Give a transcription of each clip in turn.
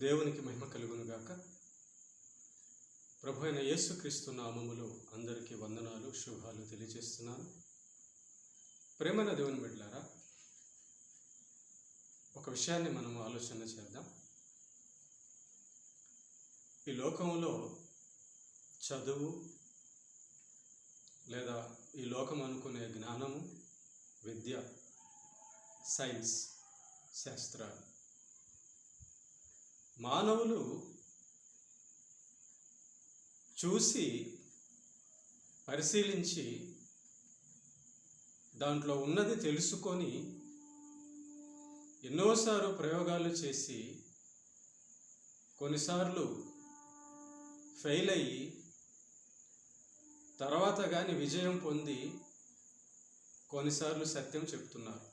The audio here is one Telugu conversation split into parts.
దేవునికి మహిమ కలుగును గాక. ప్రభు అయిన యేసుక్రీస్తు నామములో అందరికీ వందనాలు, శుభాలు తెలియజేస్తున్నాను. ప్రేమైన దేవుని బిడ్డలారా, ఒక విషయాన్ని మనం ఆలోచన చేద్దాం. ఈ లోకంలో చదువు లేదా ఈ లోకం అనుకునే జ్ఞానము, విద్య, సైన్స్, శాస్త్రాలు మానవులు చూసి పరిశీలించి దాంట్లో ఉన్నది తెలుసుకొని ఎన్నోసార్లు ప్రయోగాలు చేసి కొన్నిసార్లు ఫెయిల్ అయ్యి తర్వాత కానీ విజయం పొంది కొన్నిసార్లు సత్యం చెప్తున్నారు.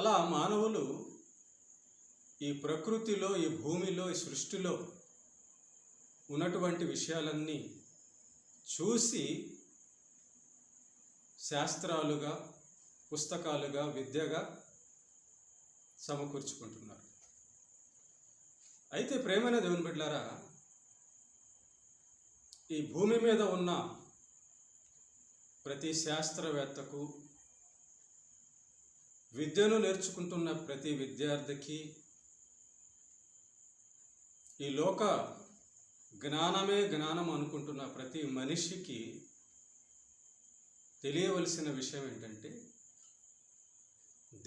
అలా మానవులు ఈ ప్రకృతిలో, ఈ భూమిలో, ఈ సృష్టిలో ఉన్నటువంటి విషయాలన్నీ చూసి శాస్త్రాలుగా, పుస్తకాలుగా, విద్యగా సమకూర్చుకుంటున్నారు. అయితే ప్రేమైన దేవుని బిడ్డలారా, ఈ భూమి మీద ఉన్న ప్రతి శాస్త్రవేత్తకు, విద్యను నేర్చుకుంటున్న ప్రతి విద్యార్థికి, ఈ లోక జ్ఞానమే జ్ఞానం అనుకుంటున్న ప్రతి మనిషికి తెలియవలసిన విషయం ఏంటంటే,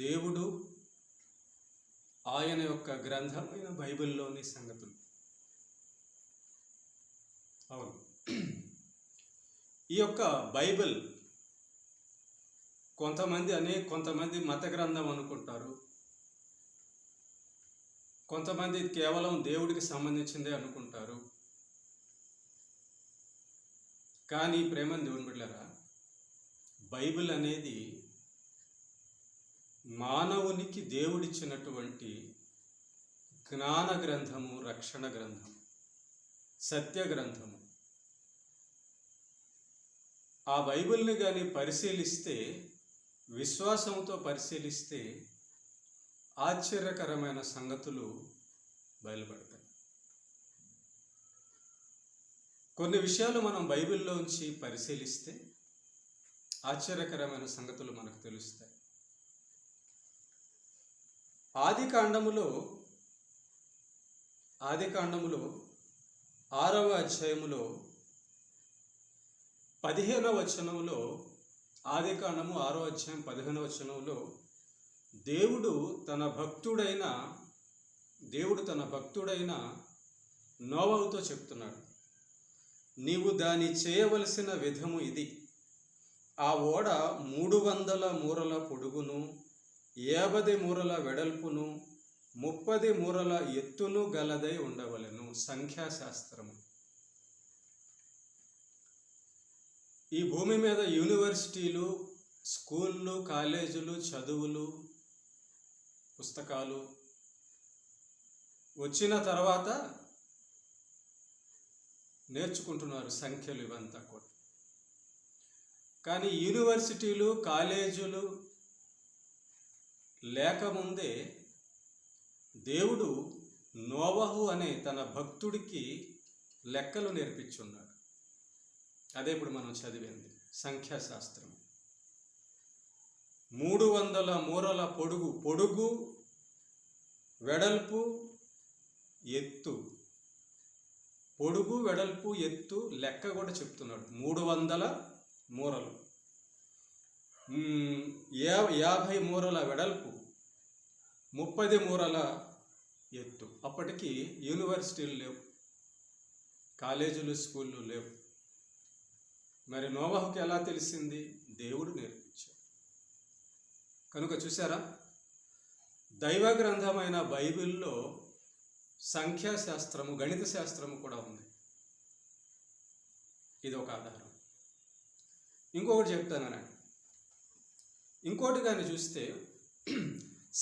దేవుడు ఆయన యొక్క గ్రంథమైన బైబిల్లోని సంగతులు. అవును, ఈ యొక్క బైబిల్ కొంతమంది మత గ్రంథం అనుకుంటారు, కొంతమంది కేవలం దేవుడికి సంబంధించిందే అనుకుంటారు. కానీ ప్రేమని దేవుని బిడ్డలారా, బైబిల్ అనేది మానవునికి దేవుడిచ్చినటువంటి జ్ఞాన గ్రంథము, రక్షణ గ్రంథము, సత్య గ్రంథము. ఆ బైబిల్ని కానీ పరిశీలిస్తే, విశ్వాసంతో పరిశీలిస్తే ఆశ్చర్యకరమైన సంగతులు బయలుపడతాయి. కొన్ని విషయాలు మనం బైబిల్లోంచి పరిశీలిస్తే ఆశ్చర్యకరమైన సంగతులు మనకు తెలుస్తాయి. ఆది కాండములో 6వ అధ్యాయములో 15వ వచనంలో, ఆది కాండము 6వ అధ్యాయం 15వ వచనంలో దేవుడు తన భక్తుడైన నోవహుతో చెప్తున్నాడు, నీవు దాన్ని చేయవలసిన విధము ఇది. ఆ ఓడ 300 మూరల పొడుగును, 50 మూరల వెడల్పును, 30 మూరల ఎత్తును గలదై ఉండవలెను. సంఖ్యాశాస్త్రము. ఈ భూమి మీద యూనివర్సిటీలు, స్కూళ్ళు, కాలేజీలు, చదువులు, పుస్తకాలు వచ్చిన తర్వాత నేర్చుకుంటున్నారు సంఖ్యలు, ఇవంతా కూడా. కానీ యూనివర్సిటీలు, కాలేజీలు లేకముందే దేవుడు నోవహు అనే తన భక్తుడికి లెక్కలు నేర్పించున్నాడు. అదే ఇప్పుడు మనం చదివింది సంఖ్యాశాస్త్రం. 300 మూరల పొడుగు, వెడల్పు, ఎత్తు. పొడుగు, వెడల్పు, ఎత్తు లెక్క కూడా చెప్తున్నాడు. 300 మూరలు, 50 మూరల వెడల్పు, 30 మూరల ఎత్తు. అప్పటికి యూనివర్సిటీలు లేవు, కాలేజీలు, స్కూళ్ళు లేవు. మరి నోవహుకి ఎలా తెలిసింది? దేవుడు నేర్పించాడు. కనుక చూసారా, దైవ గ్రంథమైన బైబిల్లో సంఖ్యాశాస్త్రము, గణిత శాస్త్రము కూడా ఉంది. ఇది ఒక ఆధారం. ఇంకొకటి చెప్తానండి. ఇంకోటి కానీ చూస్తే,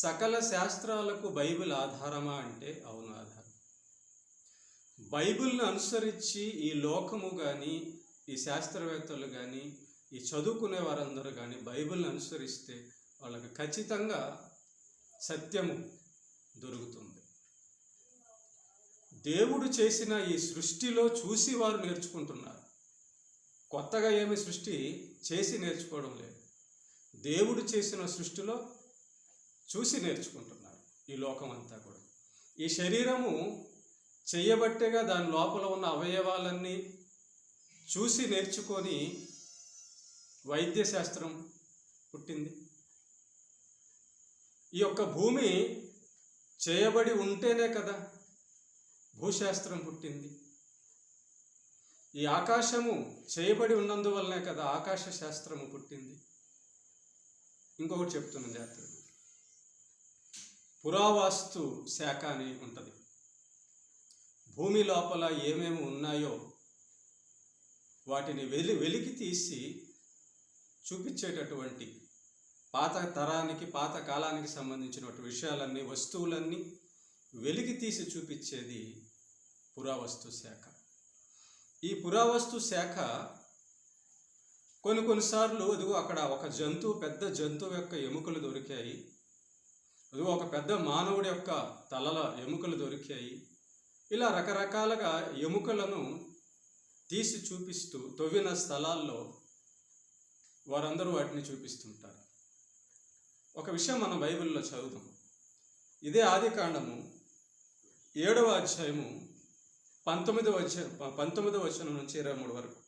సకల శాస్త్రాలకు బైబిల్ ఆధారమా అంటే అవును, ఆధారం. బైబిల్ను అనుసరించి ఈ లోకము కానీ, ఈ శాస్త్రవేత్తలు కానీ, ఈ చదువుకునే వారందరూ కానీ బైబిల్ని అనుసరిస్తే వాళ్ళకి ఖచ్చితంగా సత్యము దొరుకుతుంది. దేవుడు చేసిన ఈ సృష్టిలో చూసి వారు నేర్చుకుంటున్నారు. కొత్తగా ఏమి సృష్టి చేసి నేర్చుకోవడం లేదు. దేవుడు చేసిన సృష్టిలో చూసి నేర్చుకుంటున్నారు ఈ లోకం అంతా కూడా. ఈ శరీరము చేయబట్టేగా దాని లోపల ఉన్న అవయవాలన్నీ చూసి నేర్చుకొని వైద్యశాస్త్రం పుట్టింది. ఈ యొక్క భూమి చేయబడి ఉంటేనే కదా భూశాస్త్రం పుట్టింది. ఈ ఆకాశము చేయబడి ఉన్నందువల్లనే కదా ఆకాశ శాస్త్రము పుట్టింది. ఇంకొకటి చెప్తున్నాను జాగ్రత్తగా. పురావస్తు శాఖ అని ఉంటుంది. భూమి లోపల ఏమేమి ఉన్నాయో వాటిని వెలికి తీసి చూపించేటటువంటి పాత తరానికి పాత కాలానికి సంబంధించినటువంటి విషయాలన్నీ వస్తువులన్నీ వెలికి తీసి చూపించేది పురావస్తు శాఖ. ఈ పురావస్తు శాఖ కొన్నిసార్లు అదిగో అక్కడ ఒక జంతువు, పెద్ద జంతువు యొక్క ఎముకలు దొరికాయి, అదిగో ఒక పెద్ద మానవుడి యొక్క తలల ఎముకలు దొరికాయి. ఇలా రకరకాలుగా ఎముకలను తీసి చూపిస్తూ తవ్విన స్థలాల్లో వారందరూ వాటిని చూపిస్తుంటారు. ఒక విషయం మనం బైబిల్లో చదువుదాం. ఇదే ఆదికాండము 7వ అధ్యాయము 19వ వచనం నుంచి 23 వరకు.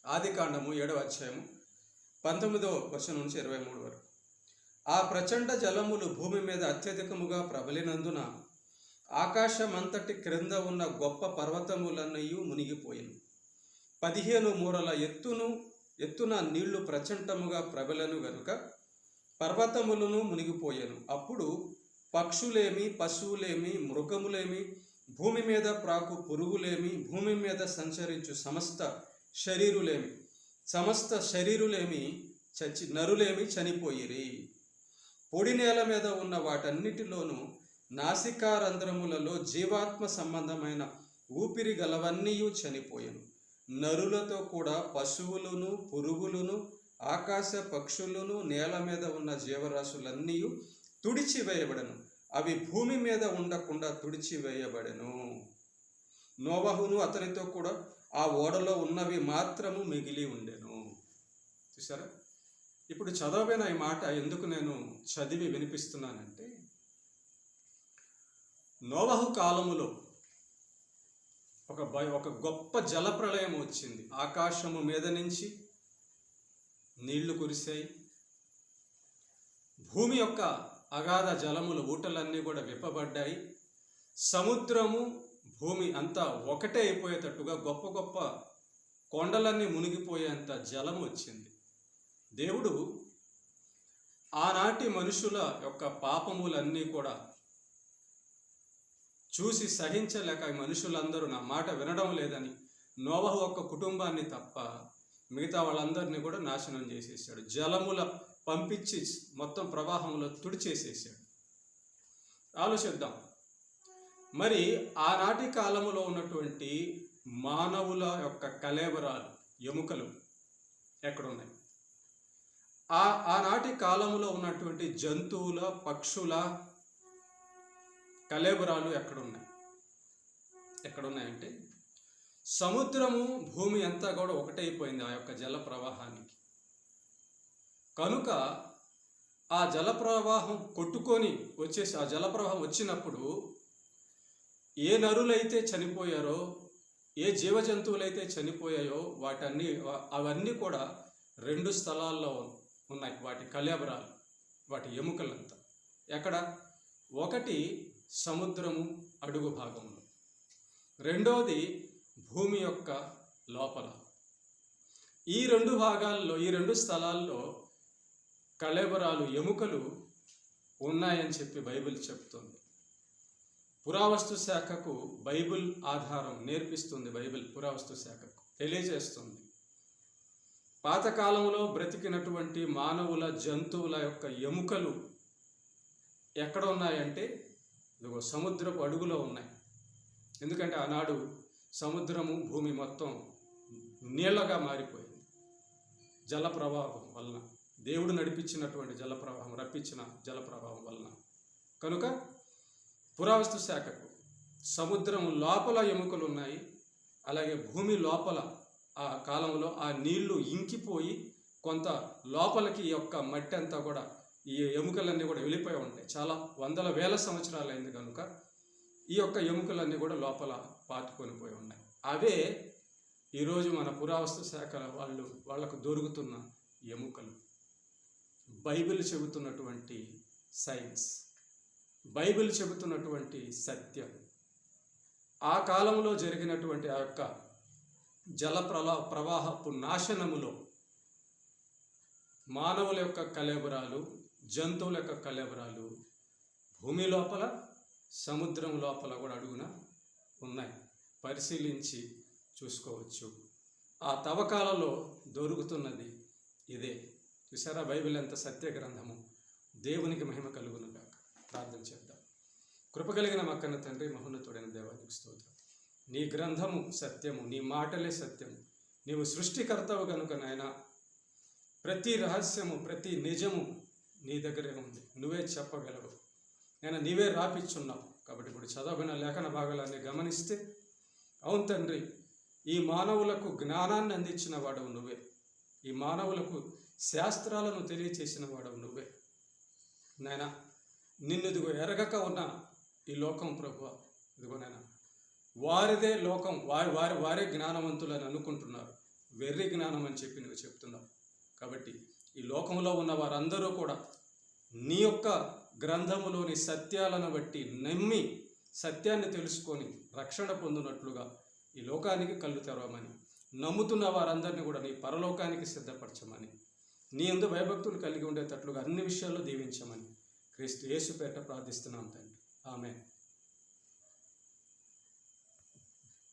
ఆదికాండము 7వ అధ్యాయము 19వ వచనం నుంచి 23 వరకు. ఆ ప్రచండ జలములు భూమి మీద అత్యధికముగా ప్రబలినందున ఆకాశమంతటి క్రింద ఉన్న గొప్ప పర్వతములన్నీ మునిగిపోయిను. 15 మూరల ఎత్తున నీళ్లు ప్రచండముగా ప్రబలను గనుక పర్వతములను మునిగిపోయాను. అప్పుడు పక్షులేమి, పశువులేమి, మృగములేమి, భూమి మీద ప్రాకు పురుగులేమి, భూమి మీద సంచరించు సమస్త శరీరులేమి నరులేమి చనిపోయిరి. పొడి నేల మీద ఉన్న వాటన్నిటిలోనూ నాసికారంధ్రములలో జీవాత్మ సంబంధమైన ఊపిరి గలవన్నీ చనిపోయాను. నరులతో కూడా పశువులను, పురుగులను, ఆకాశ పక్షులను, నేల మీద ఉన్న జీవరాశులన్నీ తుడిచివేయబడను. అవి భూమి మీద ఉండకుండా తుడిచివేయబడెను. నోవహును అతనితో కూడా ఆ ఓడలో ఉన్నవి మాత్రము మిగిలి ఉండెను. చూసారా? ఇప్పుడు చదవబోయిన ఈ మాట ఎందుకు నేను చదివి వినిపిస్తున్నానంటే, నోవహు కాలములో ఒక గొప్ప జలప్రళయం వచ్చింది. ఆకాశము మీద నుంచి నీళ్లు కురిశాయి. భూమి యొక్క అగాధ జలములు, ఊటలన్నీ కూడా విప్పబడ్డాయి. సముద్రము భూమి అంతా ఒకటే అయిపోయేటట్టుగా గొప్ప గొప్ప కొండలన్నీ మునిగిపోయేంత జలం వచ్చింది. దేవుడు ఆనాటి మనుషుల యొక్క పాపములన్నీ కూడా చూసి సహించలేక మనుషులందరూ నా మాట వినడం లేదని నోవహు ఒక్క కుటుంబాన్ని తప్ప మిగతా వాళ్ళందరినీ కూడా నాశనం చేసేసాడు. జలముల పంపించి మొత్తం ప్రవాహంలో తుడిచేసేసాడు. ఆలోచిద్దాం. మరి ఆనాటి కాలంలో ఉన్నటువంటి మానవుల యొక్క కళేబరాలు, ఎముకలు ఎక్కడున్నాయి? ఆనాటి కాలంలో ఉన్నటువంటి జంతువుల, పక్షుల కళేబరాలు ఎక్కడున్నాయంటే సముద్రము, భూమి అంతా కూడా ఒకటైపోయింది ఆ యొక్క జల ప్రవాహానికి. కనుక ఆ జల ప్రవాహం కొట్టుకొని వచ్చేసి, ఆ జల ప్రవాహం వచ్చినప్పుడు ఏ నరులైతే చనిపోయారో, ఏ జీవజంతువులైతే చనిపోయాయో అవన్నీ కూడా 2 స్థలాల్లో ఉన్నాయి. వాటి కళేబరాలు, వాటి ఎముకలంతా ఎక్కడ? ఒకటి సముద్రము అడుగు భాగంలో, రెండోది భూమి యొక్క లోపల. ఈ 2 భాగాల్లో, ఈ 2 స్థలాల్లో కళేబరాలు, ఎముకలు ఉన్నాయని చెప్పి బైబిల్ చెప్తుంది. పురావస్తు శాఖకు బైబిల్ ఆధారం నేర్పిస్తుంది. బైబిల్ పురావస్తు శాఖకు తెలియజేస్తుంది. పాతకాలంలో బ్రతికినటువంటి మానవుల, జంతువుల యొక్క ఎముకలు ఎక్కడ ఉన్నాయంటే ఇదిగో సముద్రపు అడుగులో ఉన్నాయి. ఎందుకంటే ఆనాడు సముద్రము, భూమి మొత్తం నీళ్ళగా మారిపోయింది జల ప్రవాహం వలన. దేవుడు నడిపించినటువంటి జలప్రవాహం, రప్పించిన జలప్రవాహం వలన. కనుక పురావస్తు శాఖకు సముద్రం లోపల ఎముకలు ఉన్నాయి. అలాగే భూమి లోపల ఆ కాలంలో ఆ నీళ్లు ఇంకిపోయి కొంత లోపలికి ఈ యొక్క మట్టి అంతా కూడా ఈ ఎముకలన్నీ కూడా వెళ్ళిపోయి ఉంటాయి. చాలా వందల వేల సంవత్సరాలు అయింది కనుక ఈ యొక్క ఎముకలన్నీ కూడా లోపల పాతుకొని పోయి ఉన్నాయి. అవే ఈరోజు మన పురావస్తు శాఖ వాళ్ళకు దొరుకుతున్న ఎముకలు. బైబిల్ చెబుతున్నటువంటి సైన్స్, బైబిల్ చెబుతున్నటువంటి సత్యం, ఆ కాలంలో జరిగినటువంటి ఆ యొక్క జల ప్రవాహపు నాశనములో మానవుల యొక్క కళేబరాలు, జంతువుల యొక్క కళేబరాలు భూమి లోపల, సముద్రం లోపల కూడా అడుగున ఉన్నాయి. పరిశీలించి చూసుకోవచ్చు. ఆ తవ్వకాలలో దొరుకుతున్నది ఇదే. చూసారా బైబిల్ ఎంత సత్య గ్రంథము. దేవునికి మహిమ కలుగునుగాక. ప్రార్థన చేద్దాం. కృప కలిగిన మక్కన తండ్రి, మహోన్నతుడైన దేవానికి స్తోత్రం. నీ గ్రంథము సత్యము, నీ మాటలే సత్యము. నీవు సృష్టికర్తవు కనుక నాయన ప్రతి రహస్యము, ప్రతి నిజము నీ దగ్గరే ఉంది. నువ్వే చెప్పగలవు. నేను నీవే రాపిచ్చున్నావు. కాబట్టి ఇప్పుడు చదవబడిన లేఖన భాగాలన్నీ గమనిస్తే, అవును తండ్రి, ఈ మానవులకు జ్ఞానాన్ని అందించిన వాడవు నువ్వే. ఈ మానవులకు శాస్త్రాలను తెలియచేసిన వాడవు నువ్వే నాయన. నిన్ను ఇదిగో ఎరగక ఉన్న ఈ లోకం ప్రభువా, ఇదిగో నాయన వారిదే లోకం, వారే జ్ఞానవంతులని అనుకుంటున్నారు. వెర్రి జ్ఞానం అని చెప్పి నువ్వు చెప్తున్నావు. కాబట్టి ఈ లోకంలో ఉన్న వారందరూ కూడా నీ యొక్క గ్రంథములోని సత్యాలను బట్టి నమ్మి సత్యాన్ని తెలుసుకొని రక్షణ పొందినట్లుగా ఈ లోకానికి కళ్ళు తెరవమని, నమ్ముతున్న వారందరినీ కూడా నీ పరలోకానికి సిద్ధపరచమని, నీ యందు భయభక్తులు కలిగి ఉండేటట్లుగా అన్ని విషయాల్లో దీవించమని క్రీస్తు యేసు పేరిట ప్రార్థిస్తున్నాం తండ్రి. ఆమేన్.